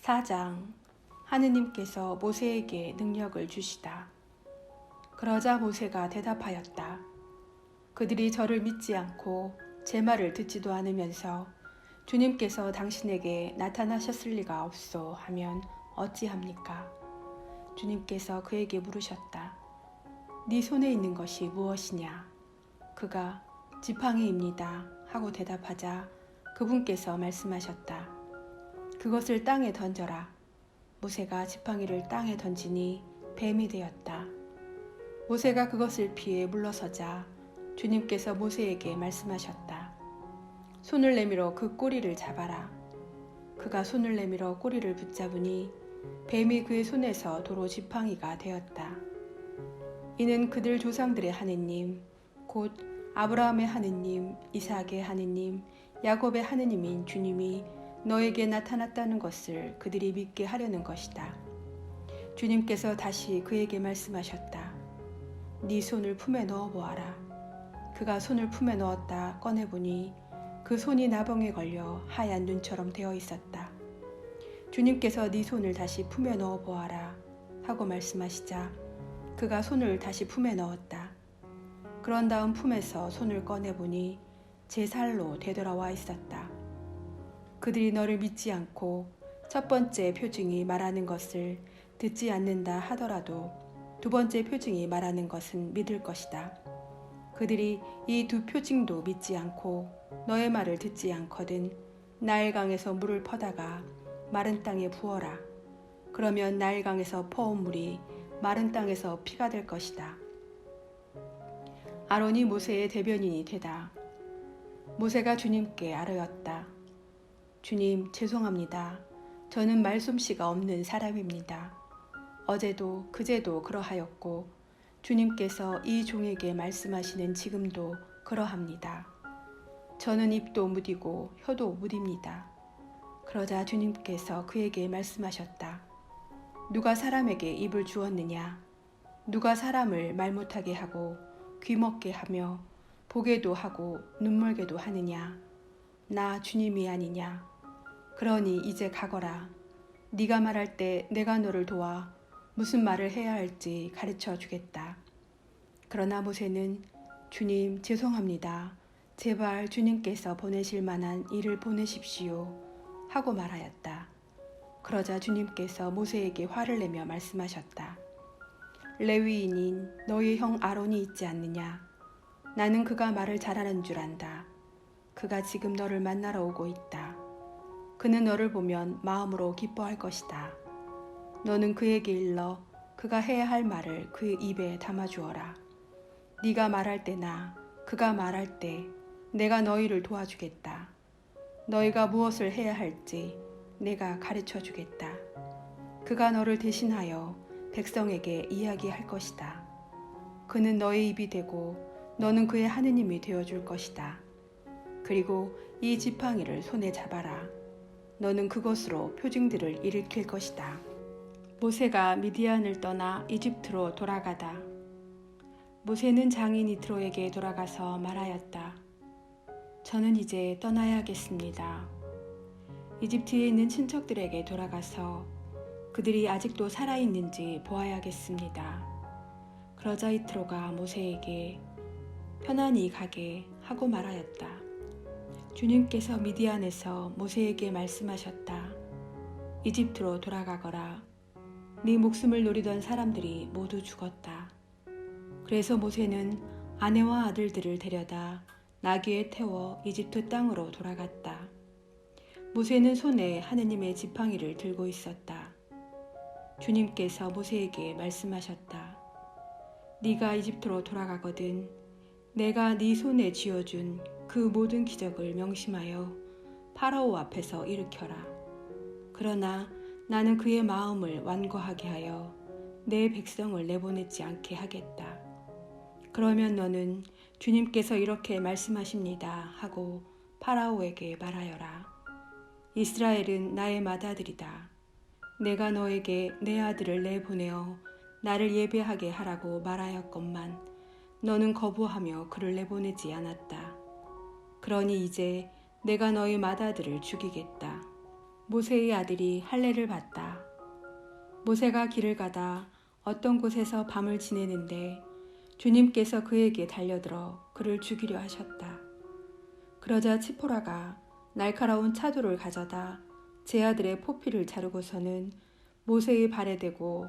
4장. 하느님께서 모세에게 능력을 주시다. 그러자 모세가 대답하였다. 그들이 저를 믿지 않고 제 말을 듣지도 않으면서 주님께서 당신에게 나타나셨을 리가 없소 하면 어찌합니까? 주님께서 그에게 물으셨다. 네 손에 있는 것이 무엇이냐? 그가 지팡이입니다 하고 대답하자 그분께서 말씀하셨다. 그것을 땅에 던져라. 모세가 지팡이를 땅에 던지니 뱀이 되었다. 모세가 그것을 피해 물러서자 주님께서 모세에게 말씀하셨다. 손을 내밀어 그 꼬리를 잡아라. 그가 손을 내밀어 꼬리를 붙잡으니 뱀이 그의 손에서 도로 지팡이가 되었다. 이는 그들 조상들의 하느님, 곧 아브라함의 하느님, 이삭의 하느님, 야곱의 하느님인 주님이 너에게 나타났다는 것을 그들이 믿게 하려는 것이다. 주님께서 다시 그에게 말씀하셨다. 네 손을 품에 넣어보아라. 그가 손을 품에 넣었다 꺼내보니 그 손이 나병에 걸려 하얀 눈처럼 되어 있었다. 주님께서 네 손을 다시 품에 넣어보아라 하고 말씀하시자 그가 손을 다시 품에 넣었다. 그런 다음 품에서 손을 꺼내보니 제 살로 되돌아와 있었다. 그들이 너를 믿지 않고 첫 번째 표징이 말하는 것을 듣지 않는다 하더라도 두 번째 표징이 말하는 것은 믿을 것이다. 그들이 이 두 표징도 믿지 않고 너의 말을 듣지 않거든 나일강에서 물을 퍼다가 마른 땅에 부어라. 그러면 나일강에서 퍼온 물이 마른 땅에서 피가 될 것이다. 아론이 모세의 대변인이 되다. 모세가 주님께 아뢰었다. 주님, 죄송합니다. 저는 말솜씨가 없는 사람입니다. 어제도 그제도 그러하였고 주님께서 이 종에게 말씀하시는 지금도 그러합니다. 저는 입도 무디고 혀도 무딥니다. 그러자 주님께서 그에게 말씀하셨다. 누가 사람에게 입을 주었느냐? 누가 사람을 말 못하게 하고 귀 먹게 하며 보게도 하고 눈멀게도 하느냐? 나 주님이 아니냐? 그러니 이제 가거라. 네가 말할 때 내가 너를 도와 무슨 말을 해야 할지 가르쳐 주겠다. 그러나 모세는 주님 죄송합니다. 제발 주님께서 보내실 만한 일을 보내십시오 하고 말하였다. 그러자 주님께서 모세에게 화를 내며 말씀하셨다. 레위인인 너의 형 아론이 있지 않느냐? 나는 그가 말을 잘하는 줄 안다. 그가 지금 너를 만나러 오고 있다. 그는 너를 보면 마음으로 기뻐할 것이다. 너는 그에게 일러 그가 해야 할 말을 그의 입에 담아주어라. 네가 말할 때나 그가 말할 때 내가 너희를 도와주겠다. 너희가 무엇을 해야 할지 내가 가르쳐 주겠다. 그가 너를 대신하여 백성에게 이야기할 것이다. 그는 너의 입이 되고 너는 그의 하느님이 되어줄 것이다. 그리고 이 지팡이를 손에 잡아라. 너는 그것으로 표징들을 일으킬 것이다. 모세가 미디안을 떠나 이집트로 돌아가다. 모세는 장인 이트로에게 돌아가서 말하였다. 저는 이제 떠나야겠습니다. 이집트에 있는 친척들에게 돌아가서 그들이 아직도 살아있는지 보아야겠습니다. 그러자 이트로가 모세에게 편안히 가게 하고 말하였다. 주님께서 미디안에서 모세에게 말씀하셨다. 이집트로 돌아가거라. 네 목숨을 노리던 사람들이 모두 죽었다. 그래서 모세는 아내와 아들들을 데려다 나귀에 태워 이집트 땅으로 돌아갔다. 모세는 손에 하느님의 지팡이를 들고 있었다. 주님께서 모세에게 말씀하셨다. 네가 이집트로 돌아가거든 내가 네 손에 쥐어준 그 모든 기적을 명심하여 파라오 앞에서 일으켜라. 그러나 나는 그의 마음을 완고하게 하여 내 백성을 내보내지 않게 하겠다. 그러면 너는 주님께서 이렇게 말씀하십니다 하고 파라오에게 말하여라. 이스라엘은 나의 맏아들이다. 내가 너에게 내 아들을 내보내어 나를 예배하게 하라고 말하였건만 너는 거부하며 그를 내보내지 않았다. 그러니 이제 내가 너희 맏아들을 죽이겠다. 모세의 아들이 할례를 받다. 모세가 길을 가다 어떤 곳에서 밤을 지내는데 주님께서 그에게 달려들어 그를 죽이려 하셨다. 그러자 치포라가 날카로운 차도를 가져다 제 아들의 포피를 자르고서는 모세의 발에 대고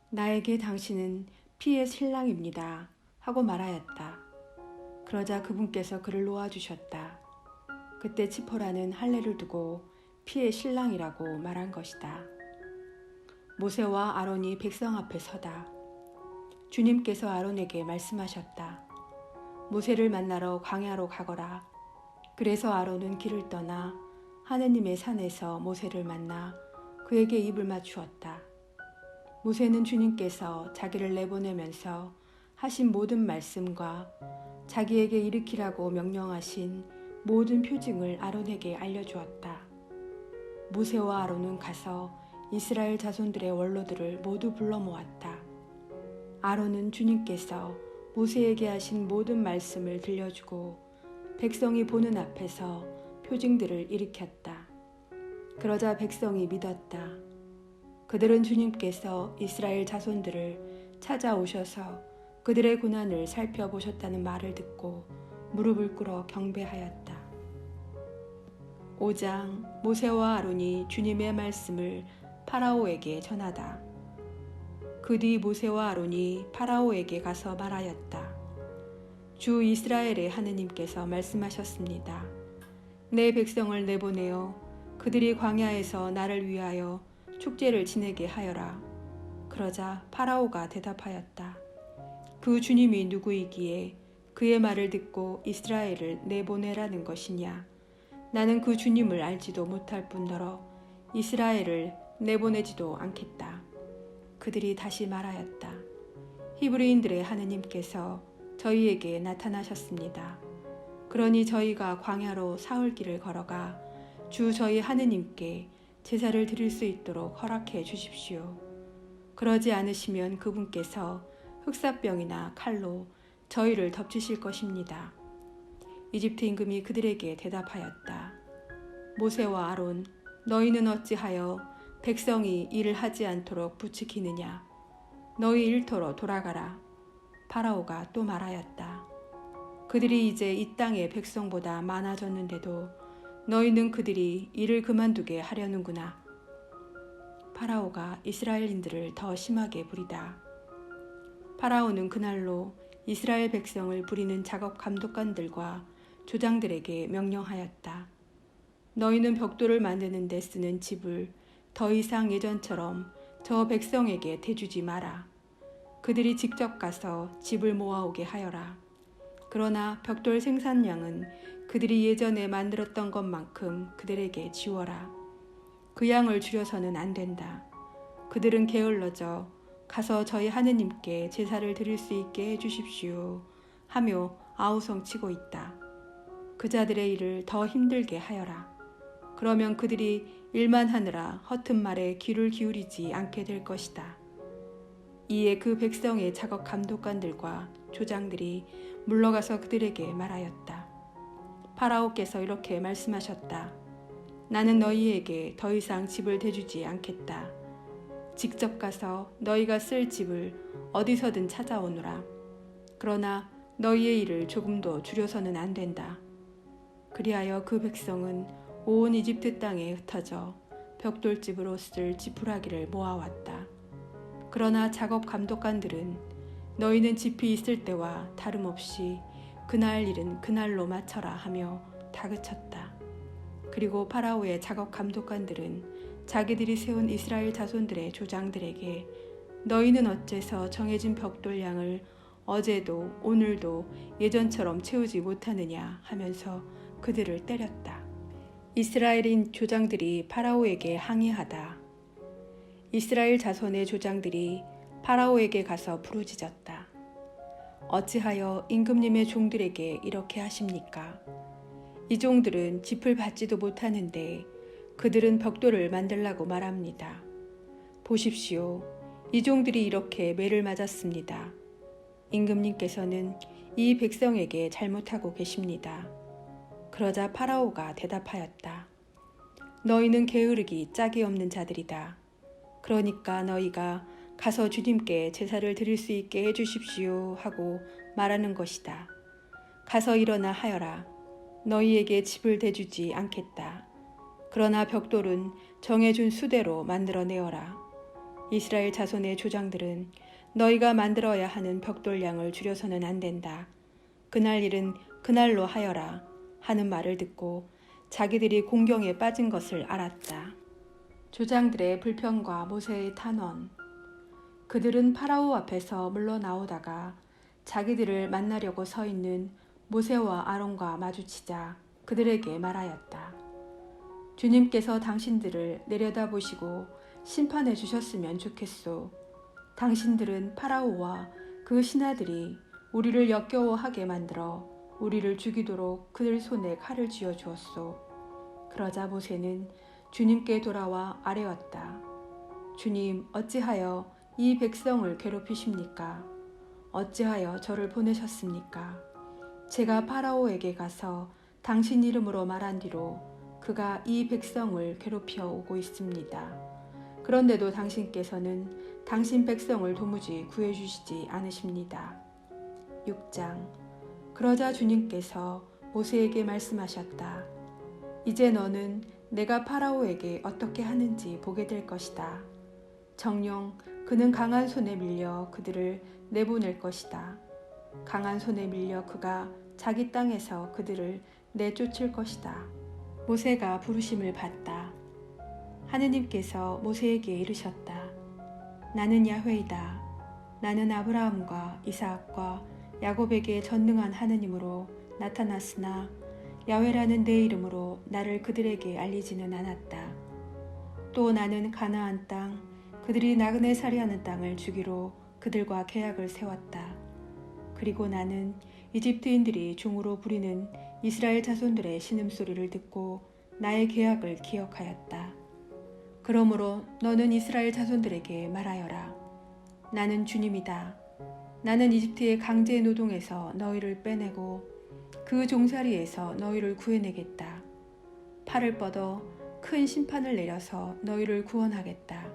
나에게 당신은 피의 신랑입니다 하고 말하였다. 그러자 그분께서 그를 놓아주셨다. 그때 치포라는 할례를 두고 피의 신랑이라고 말한 것이다. 모세와 아론이 백성 앞에 서다. 주님께서 아론에게 말씀하셨다. 모세를 만나러 광야로 가거라. 그래서 아론은 길을 떠나 하느님의 산에서 모세를 만나 그에게 입을 맞추었다. 모세는 주님께서 자기를 내보내면서 하신 모든 말씀과 자기에게 일으키라고 명령하신 모든 표징을 아론에게 알려주었다. 모세와 아론은 가서 이스라엘 자손들의 원로들을 모두 불러 모았다. 아론은 주님께서 모세에게 하신 모든 말씀을 들려주고 백성이 보는 앞에서 표징들을 일으켰다. 그러자 백성이 믿었다. 그들은 주님께서 이스라엘 자손들을 찾아오셔서 그들의 고난을 살펴보셨다는 말을 듣고 무릎을 꿇어 경배하였다. 5장 모세와 아론이 주님의 말씀을 파라오에게 전하다. 그 뒤 모세와 아론이 파라오에게 가서 말하였다. 주 이스라엘의 하느님께서 말씀하셨습니다. 내 백성을 내보내어 그들이 광야에서 나를 위하여 축제를 지내게 하여라. 그러자 파라오가 대답하였다. 그 주님이 누구이기에 그의 말을 듣고 이스라엘을 내보내라는 것이냐. 나는 그 주님을 알지도 못할 뿐더러 이스라엘을 내보내지도 않겠다. 그들이 다시 말하였다. 히브리인들의 하느님께서 저희에게 나타나셨습니다. 그러니 저희가 광야로 사흘 길을 걸어가 주 저희 하느님께 제사를 드릴 수 있도록 허락해 주십시오. 그러지 않으시면 그분께서 흑사병이나 칼로 저희를 덮치실 것입니다. 이집트 임금이 그들에게 대답하였다. 모세와 아론, 너희는 어찌하여 백성이 일을 하지 않도록 부추기느냐. 너희 일터로 돌아가라. 파라오가 또 말하였다. 그들이 이제 이 땅의 백성보다 많아졌는데도 너희는 그들이 일을 그만두게 하려는구나. 파라오가 이스라엘인들을 더 심하게 부리다. 파라오는 그날로 이스라엘 백성을 부리는 작업 감독관들과 조장들에게 명령하였다. 너희는 벽돌을 만드는 데 쓰는 집을 더 이상 예전처럼 저 백성에게 대주지 마라. 그들이 직접 가서 집을 모아오게 하여라. 그러나 벽돌 생산량은 그들이 예전에 만들었던 것만큼 그들에게 지워라. 그 양을 줄여서는 안 된다. 그들은 게을러져 가서 저희 하느님께 제사를 드릴 수 있게 해주십시오 하며 아우성치고 있다. 그 자들의 일을 더 힘들게 하여라. 그러면 그들이 일만 하느라 허튼 말에 귀를 기울이지 않게 될 것이다. 이에 그 백성의 작업 감독관들과 조장들이 물러가서 그들에게 말하였다. 파라오께서 이렇게 말씀하셨다. 나는 너희에게 더 이상 집을 대주지 않겠다. 직접 가서 너희가 쓸 집을 어디서든 찾아오너라. 그러나 너희의 일을 조금도 줄여서는 안 된다. 그리하여 그 백성은 온 이집트 땅에 흩어져 벽돌집으로 쓸 지푸라기를 모아왔다. 그러나 작업 감독관들은 너희는 집이 있을 때와 다름없이 그날 일은 그날로 마쳐라 하며 다그쳤다. 그리고 파라오의 작업 감독관들은 자기들이 세운 이스라엘 자손들의 조장들에게 너희는 어째서 정해진 벽돌량을 어제도 오늘도 예전처럼 채우지 못하느냐 하면서 그들을 때렸다. 이스라엘인 조장들이 파라오에게 항의하다. 이스라엘 자손의 조장들이 파라오에게 가서 부르짖었다. 어찌하여 임금님의 종들에게 이렇게 하십니까? 이 종들은 짚을 받지도 못하는데 그들은 벽돌을 만들라고 말합니다. 보십시오. 이 종들이 이렇게 매를 맞았습니다. 임금님께서는 이 백성에게 잘못하고 계십니다. 그러자 파라오가 대답하였다. 너희는 게으르기 짝이 없는 자들이다. 그러니까 너희가 가서 주님께 제사를 드릴 수 있게 해주십시오 하고 말하는 것이다. 가서 일어나 하여라. 너희에게 집을 대주지 않겠다. 그러나 벽돌은 정해준 수대로 만들어내어라. 이스라엘 자손의 조장들은 너희가 만들어야 하는 벽돌량을 줄여서는 안 된다. 그날 일은 그날로 하여라 하는 말을 듣고 자기들이 공경에 빠진 것을 알았다. 조장들의 불평과 모세의 탄원. 그들은 파라오 앞에서 물러나오다가 자기들을 만나려고 서 있는 모세와 아론과 마주치자 그들에게 말하였다. 주님께서 당신들을 내려다보시고 심판해 주셨으면 좋겠소. 당신들은 파라오와 그 신하들이 우리를 역겨워하게 만들어 우리를 죽이도록 그들 손에 칼을 쥐어 주었소. 그러자 모세는 주님께 돌아와 아뢰었다. 주님, 어찌하여 이 백성을 괴롭히십니까? 어찌하여 저를 보내셨습니까? 제가 파라오에게 가서 당신 이름으로 말한 뒤로 그가 이 백성을 괴롭혀 오고 있습니다. 그런데도 당신께서는 당신 백성을 도무지 구해주시지 않으십니다. 6장. 그러자 주님께서 모세에게 말씀하셨다. 이제 너는 내가 파라오에게 어떻게 하는지 보게 될 것이다. 정녕 그는 강한 손에 밀려 그들을 내보낼 것이다. 강한 손에 밀려 그가 자기 땅에서 그들을 내쫓을 것이다. 모세가 부르심을 받다. 하느님께서 모세에게 이르셨다. 나는 야훼이다. 나는 아브라함과 이삭과 야곱에게 전능한 하느님으로 나타났으나 야훼라는 내 이름으로 나를 그들에게 알리지는 않았다. 또 나는 가나안 땅, 그들이 나그네 살이하는 땅을 주기로 그들과 계약을 세웠다. 그리고 나는 이집트인들이 종으로 부리는 이스라엘 자손들의 신음소리를 듣고 나의 계약을 기억하였다. 그러므로 너는 이스라엘 자손들에게 말하여라. 나는 주님이다. 나는 이집트의 강제 노동에서 너희를 빼내고 그 종살이에서 너희를 구해내겠다. 팔을 뻗어 큰 심판을 내려서 너희를 구원하겠다.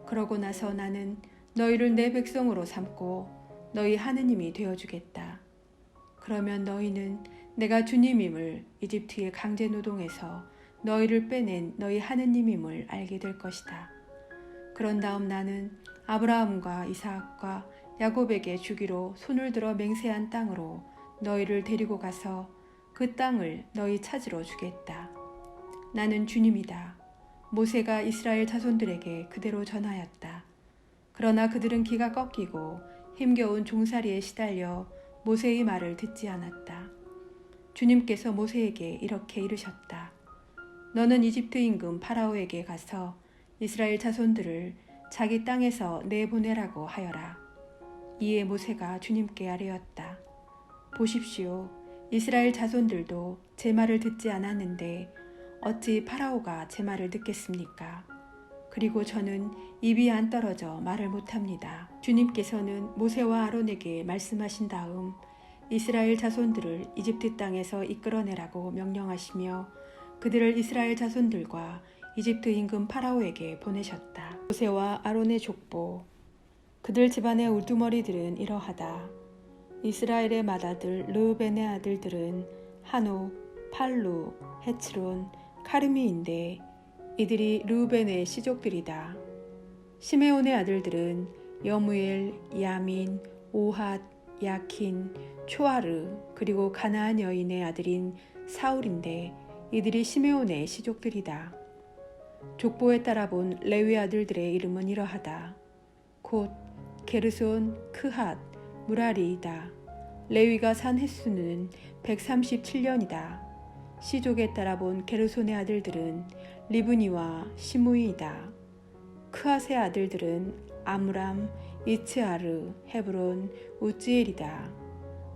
그러고 나서 나는 너희를 내 백성으로 삼고 너희 하느님이 되어주겠다. 그러면 너희는 내가 주님임을 이집트의 강제 노동에서 너희를 빼낸 너희 하느님임을 알게 될 것이다. 그런 다음 나는 아브라함과 이삭과 야곱에게 주기로 손을 들어 맹세한 땅으로 너희를 데리고 가서 그 땅을 너희 찾으러 주겠다. 나는 주님이다. 모세가 이스라엘 자손들에게 그대로 전하였다. 그러나 그들은 기가 꺾이고 힘겨운 종살이에 시달려 모세의 말을 듣지 않았다. 주님께서 모세에게 이렇게 이르셨다. 너는 이집트 임금 파라오에게 가서 이스라엘 자손들을 자기 땅에서 내보내라고 하여라. 이에 모세가 주님께 아뢰었다. 보십시오. 이스라엘 자손들도 제 말을 듣지 않았는데 어찌 파라오가 제 말을 듣겠습니까? 그리고 저는 입이 안 떨어져 말을 못합니다. 주님께서는 모세와 아론에게 말씀하신 다음 이스라엘 자손들을 이집트 땅에서 이끌어내라고 명령하시며 그들을 이스라엘 자손들과 이집트 임금 파라오에게 보내셨다. 모세와 아론의 족보. 그들 집안의 우두머리들은 이러하다. 이스라엘의 맏아들 르우벤의 아들들은 한옥, 팔루, 헤츠론, 카르미인데 이들이 르우벤의 시족들이다. 시메온의 아들들은 여무엘, 야민, 오핫, 야킨, 초아르 그리고 가나안 여인의 아들인 사울인데 이들이 시메온의 시족들이다. 족보에 따라 본 레위 아들들의 이름은 이러하다. 곧 게르손, 크핫, 무라리이다. 레위가 산 횟수는 137년이다. 시족에 따라 본 게르손의 아들들은 리브니와 시므이이다. 크핫의 아들들은 아므람, 이츠아르, 헤브론, 우찌엘이다.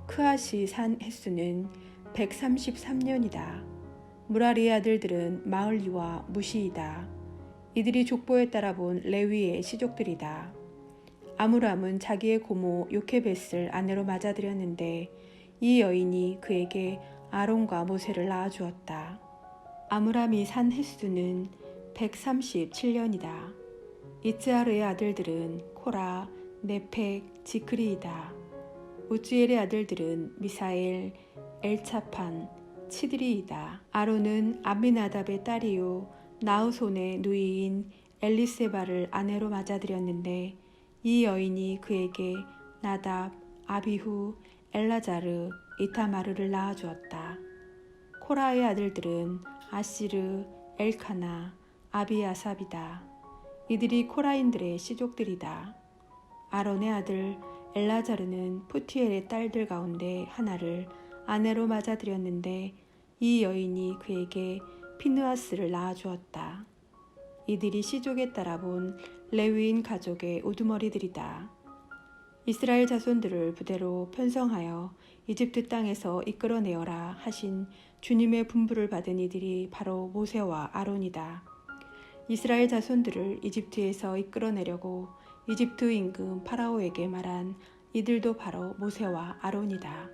크핫이 산 횟수는 133년이다. 무라리의 아들들은 마을리와 무시이다. 이들이 족보에 따라 본 레위의 시족들이다. 아므람은 자기의 고모 요케벳을 아내로 맞아들였는데 이 여인이 그에게 아론과 모세를 낳아주었다. 아므람이 산 횟수는 137년이다. 이츠하르의 아들들은 코라, 네펙, 지크리이다. 우즈엘의 아들들은 미사엘, 엘차판, 치드리이다. 아론은 아미나답의 딸이요 나우손의 누이인 엘리세바를 아내로 맞아들였는데 이 여인이 그에게 나답, 아비후, 엘라자르, 이타마르를 낳아주었다. 코라의 아들들은 아시르, 엘카나, 아비아삽이다. 이들이 코라인들의 시족들이다. 아론의 아들 엘라자르는 푸티엘의 딸들 가운데 하나를 아내로 맞아들였는데 이 여인이 그에게 피느하스를 낳아주었다. 이들이 시족에 따라 본 레위인 가족의 우두머리들이다. 이스라엘 자손들을 부대로 편성하여 이집트 땅에서 이끌어내어라 하신 주님의 분부를 받은 이들이 바로 모세와 아론이다. 이스라엘 자손들을 이집트에서 이끌어내려고 이집트 임금 파라오에게 말한 이들도 바로 모세와 아론이다.